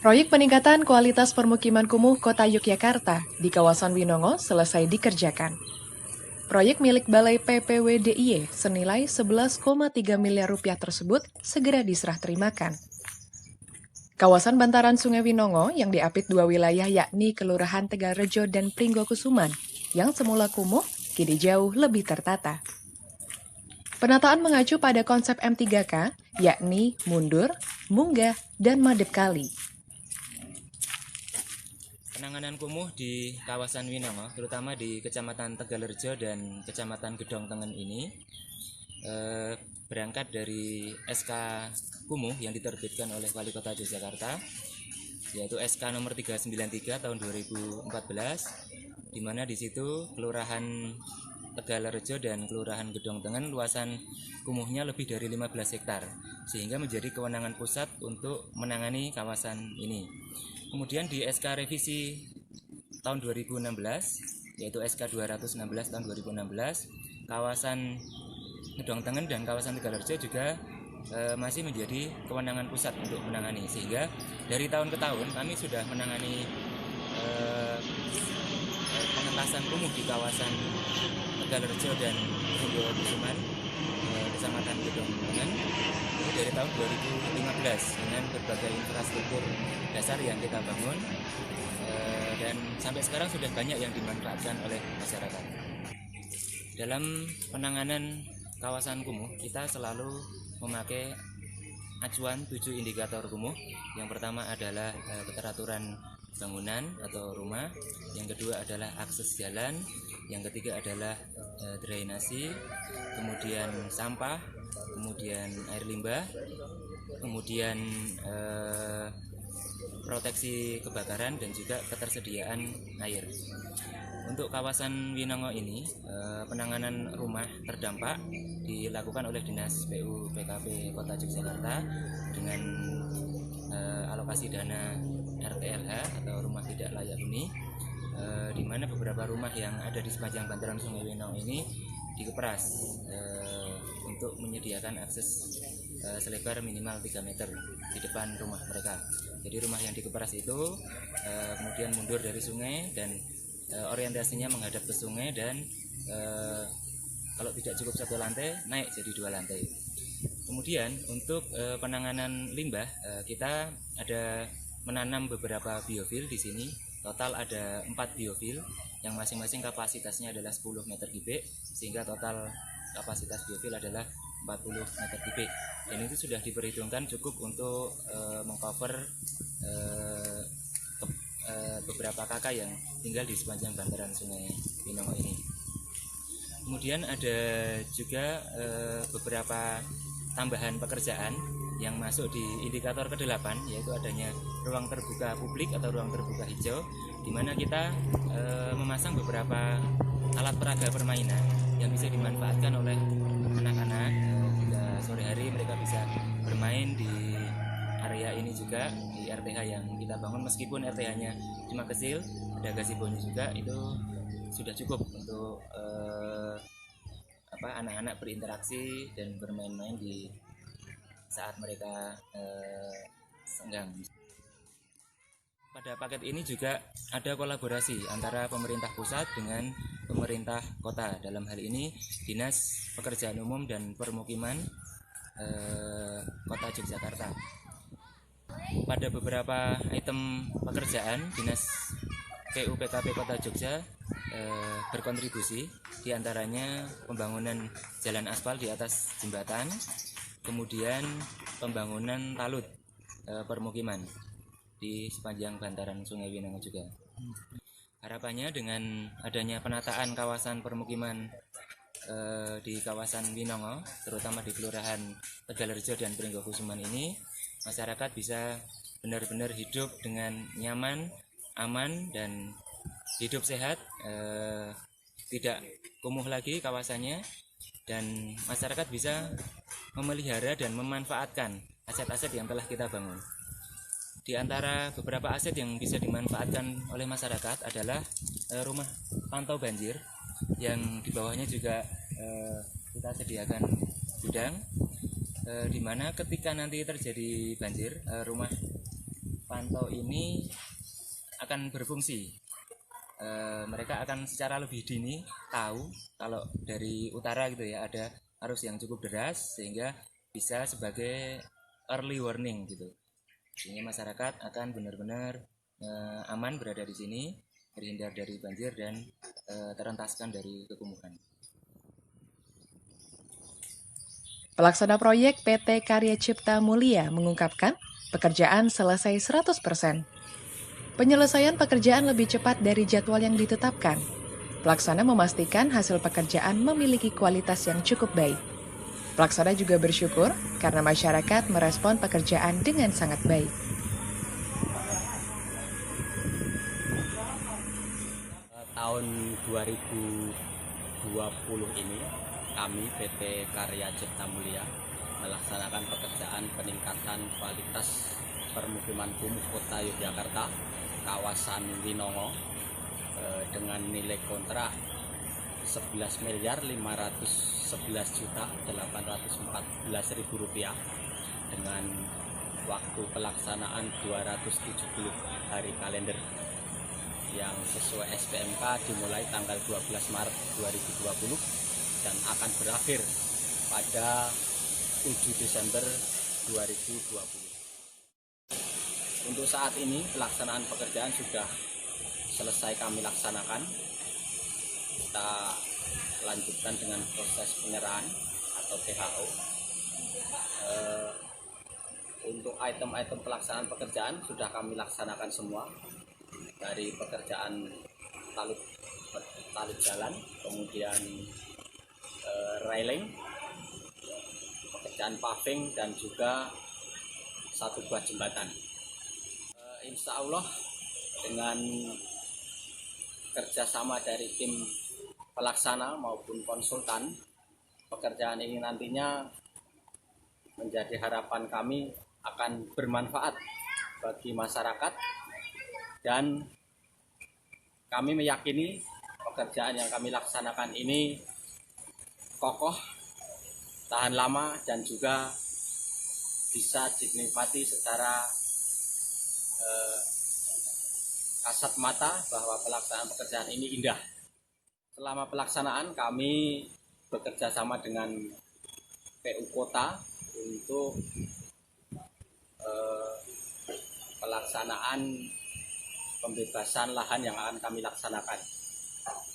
Proyek peningkatan kualitas permukiman kumuh Kota Yogyakarta di kawasan Winongo selesai dikerjakan. Proyek milik Balai PPWDIY senilai 11,3 miliar rupiah tersebut segera diserah terimakan. Kawasan bantaran Sungai Winongo yang diapit dua wilayah yakni Kelurahan Tegalrejo dan Pringgokusuman yang semula kumuh kini jauh lebih tertata. Penataan mengacu pada konsep M3K yakni mundur, munggah, dan madep kali. Penanganan kumuh di kawasan Winongo, terutama di Kecamatan Tegalrejo dan Kecamatan Gedong Tengen ini berangkat dari SK Kumuh yang diterbitkan oleh Wali Kota Yogyakarta, yaitu SK nomor 393 tahun 2014, di mana di situ Kelurahan Tegalrejo dan Kelurahan Gedong Tengen luasan kumuhnya lebih dari 15 hektar, sehingga menjadi kewenangan pusat untuk menangani kawasan ini. Kemudian di SK revisi tahun 2016, yaitu SK 216 tahun 2016, kawasan Gedong Tengen dan kawasan Tegalrejo juga masih menjadi kewenangan pusat untuk menangani, sehingga dari tahun ke tahun kami sudah menangani pengentasan kumuh di kawasan Tegalrejo dan Pringgokusuman, Kecamatan Gedong Tengen, dari tahun 2015 dengan berbagai infrastruktur dasar yang kita bangun, dan sampai sekarang sudah banyak yang dimanfaatkan oleh masyarakat. Dalam penanganan kawasan kumuh, kita selalu memakai acuan 7 indikator kumuh. Yang pertama adalah keteraturan bangunan atau rumah, yang kedua adalah akses jalan, yang ketiga adalah drainasi, kemudian sampah, kemudian air limbah, kemudian proteksi kebakaran, dan juga ketersediaan air. Untuk kawasan Winongo ini, penanganan rumah terdampak dilakukan oleh Dinas PU PKP Kota Yogyakarta dengan alokasi dana RTLH atau rumah tidak layak huni, di mana beberapa rumah yang ada di sepanjang bantaran Sungai Winongo ini dikeperas untuk menyediakan akses selebar minimal 3 meter di depan rumah mereka. Jadi rumah yang dikeperas itu kemudian mundur dari sungai dan orientasinya menghadap ke sungai, dan kalau tidak cukup 1 lantai naik jadi 2 lantai. Kemudian untuk penanganan limbah, kita ada menanam beberapa biofil di sini. Total ada 4 biofil yang masing-masing kapasitasnya adalah 10 meter kubik, sehingga total kapasitas biofil adalah 40 meter kubik, dan itu sudah diperhitungkan cukup untuk mengcover beberapa kakak yang tinggal di sepanjang bantaran Sungai Winongo ini. Kemudian ada juga beberapa tambahan pekerjaan yang masuk di indikator ke-8, yaitu adanya ruang terbuka publik atau ruang terbuka hijau, di mana kita memasang beberapa alat peraga permainan yang bisa dimanfaatkan oleh anak-anak. Jika sore hari mereka bisa bermain di area ini juga, di RTH yang kita bangun. Meskipun RTH-nya cuma kecil, ada gazebo-nya juga, itu sudah cukup untuk anak-anak berinteraksi dan bermain-main di saat mereka senggang. Pada paket ini juga ada kolaborasi antara pemerintah pusat dengan pemerintah kota, dalam hal ini Dinas Pekerjaan Umum dan Permukiman Kota Yogyakarta. Pada beberapa item pekerjaan, Dinas PU PKP Kota Jogja berkontribusi, diantaranya pembangunan jalan aspal di atas jembatan, kemudian pembangunan talut permukiman di sepanjang bantaran Sungai Winongo juga. Harapannya dengan adanya penataan kawasan permukiman di kawasan Winongo, terutama di Kelurahan Tegalrejo dan Pringgokusuman ini, masyarakat bisa benar-benar hidup dengan nyaman, aman, dan hidup sehat, tidak kumuh lagi kawasannya, dan masyarakat bisa memelihara dan memanfaatkan aset-aset yang telah kita bangun. Di antara beberapa aset yang bisa dimanfaatkan oleh masyarakat adalah rumah pantau banjir, yang di bawahnya juga kita sediakan gudang, di mana ketika nanti terjadi banjir, rumah pantau ini akan berfungsi. Mereka akan secara lebih dini tahu kalau dari utara gitu ya ada arus yang cukup deras, sehingga bisa sebagai early warning gitu, sehingga masyarakat akan benar-benar aman berada di sini, terhindar dari banjir dan terentaskan dari kekumuhan. Pelaksana proyek PT Karya Cipta Mulia mengungkapkan pekerjaan selesai 100%. Penyelesaian pekerjaan lebih cepat dari jadwal yang ditetapkan. Pelaksana memastikan hasil pekerjaan memiliki kualitas yang cukup baik. Pelaksana juga bersyukur karena masyarakat merespon pekerjaan dengan sangat baik. Tahun 2020 ini kami PT Karya Cipta Mulia melaksanakan pekerjaan peningkatan kualitas permukiman kumuh Kota Yogyakarta, kawasan Winongo, dengan nilai kontrak 11.511.814.000 rupiah dengan waktu pelaksanaan 270 hari kalender yang sesuai SPMK dimulai tanggal 12 Maret 2020 dan akan berakhir pada 7 Desember 2020. Untuk saat ini pelaksanaan pekerjaan sudah selesai kami laksanakan. Kita lanjutkan dengan proses penyerahan atau PHO. Untuk item-item pelaksanaan pekerjaan sudah kami laksanakan semua, dari pekerjaan talut jalan, kemudian railing, pekerjaan paving, dan juga satu buah jembatan. Insya Allah dengan kerjasama dari tim pelaksana maupun konsultan, pekerjaan ini nantinya menjadi harapan kami akan bermanfaat bagi masyarakat, dan kami meyakini pekerjaan yang kami laksanakan ini kokoh, tahan lama, dan juga bisa dinikmati secara kasat mata bahwa pelaksanaan pekerjaan ini indah. Selama pelaksanaan kami bekerja sama dengan PU Kota untuk pelaksanaan pembebasan lahan yang akan kami laksanakan.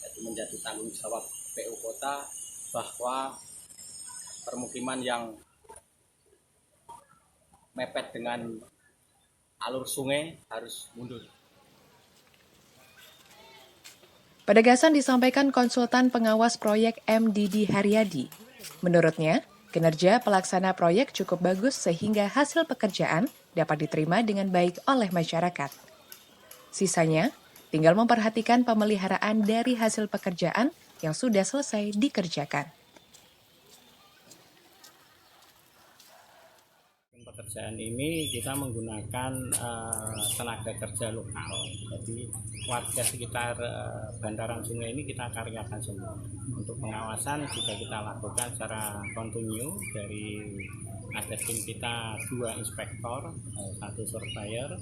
Jadi menjadi tanggung jawab PU Kota bahwa permukiman yang mepet dengan alur sungai harus mundur. Penegasan disampaikan konsultan pengawas proyek MDD Haryadi. Menurutnya, kinerja pelaksana proyek cukup bagus sehingga hasil pekerjaan dapat diterima dengan baik oleh masyarakat. Sisanya, tinggal memperhatikan pemeliharaan dari hasil pekerjaan yang sudah selesai dikerjakan. Pekerjaan ini kita menggunakan tenaga kerja lokal, jadi warga sekitar bantaran sungai ini kita karyakan semua. Untuk pengawasan juga kita lakukan secara kontinu, dari ada tim kita 2 inspektor, 1 surveyor,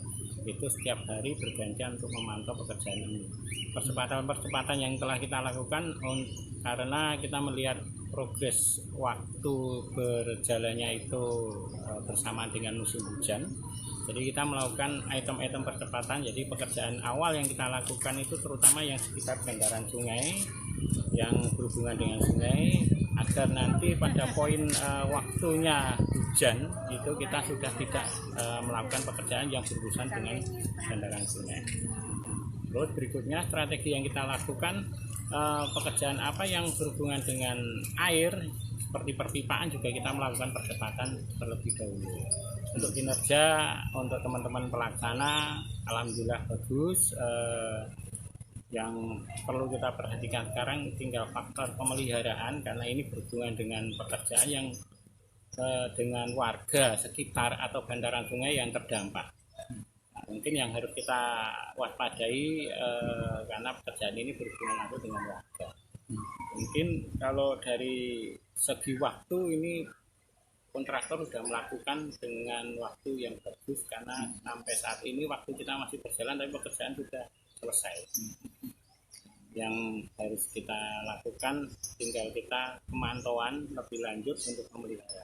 itu setiap hari bergantian untuk memantau pekerjaan ini. Percepatan yang telah kita lakukan karena kita melihat progres waktu berjalannya itu bersamaan dengan musim hujan. Jadi kita melakukan item-item percepatan. Jadi pekerjaan awal yang kita lakukan itu terutama yang sekitar bantaran sungai, yang berhubungan dengan sungai, agar nanti pada poin waktunya hujan itu kita sudah tidak melakukan pekerjaan yang berurusan dengan bantaran sungai. Terus berikutnya strategi yang kita lakukan, pekerjaan apa yang berhubungan dengan air seperti perpipaan juga kita melakukan percepatan terlebih dahulu. Untuk kinerja untuk teman-teman pelaksana alhamdulillah bagus. Yang perlu kita perhatikan sekarang tinggal faktor pemeliharaan, karena ini berhubungan dengan pekerjaan yang dengan warga sekitar atau bantaran sungai yang terdampak. Mungkin yang harus kita waspadai karena pekerjaan ini berhubungan langsung dengan warga. Mungkin kalau dari segi waktu ini kontraktor sudah melakukan dengan waktu yang bagus, karena sampai saat ini waktu kita masih berjalan tapi pekerjaan sudah selesai. Yang harus kita lakukan tinggal kita pemantauan lebih lanjut untuk memelihara.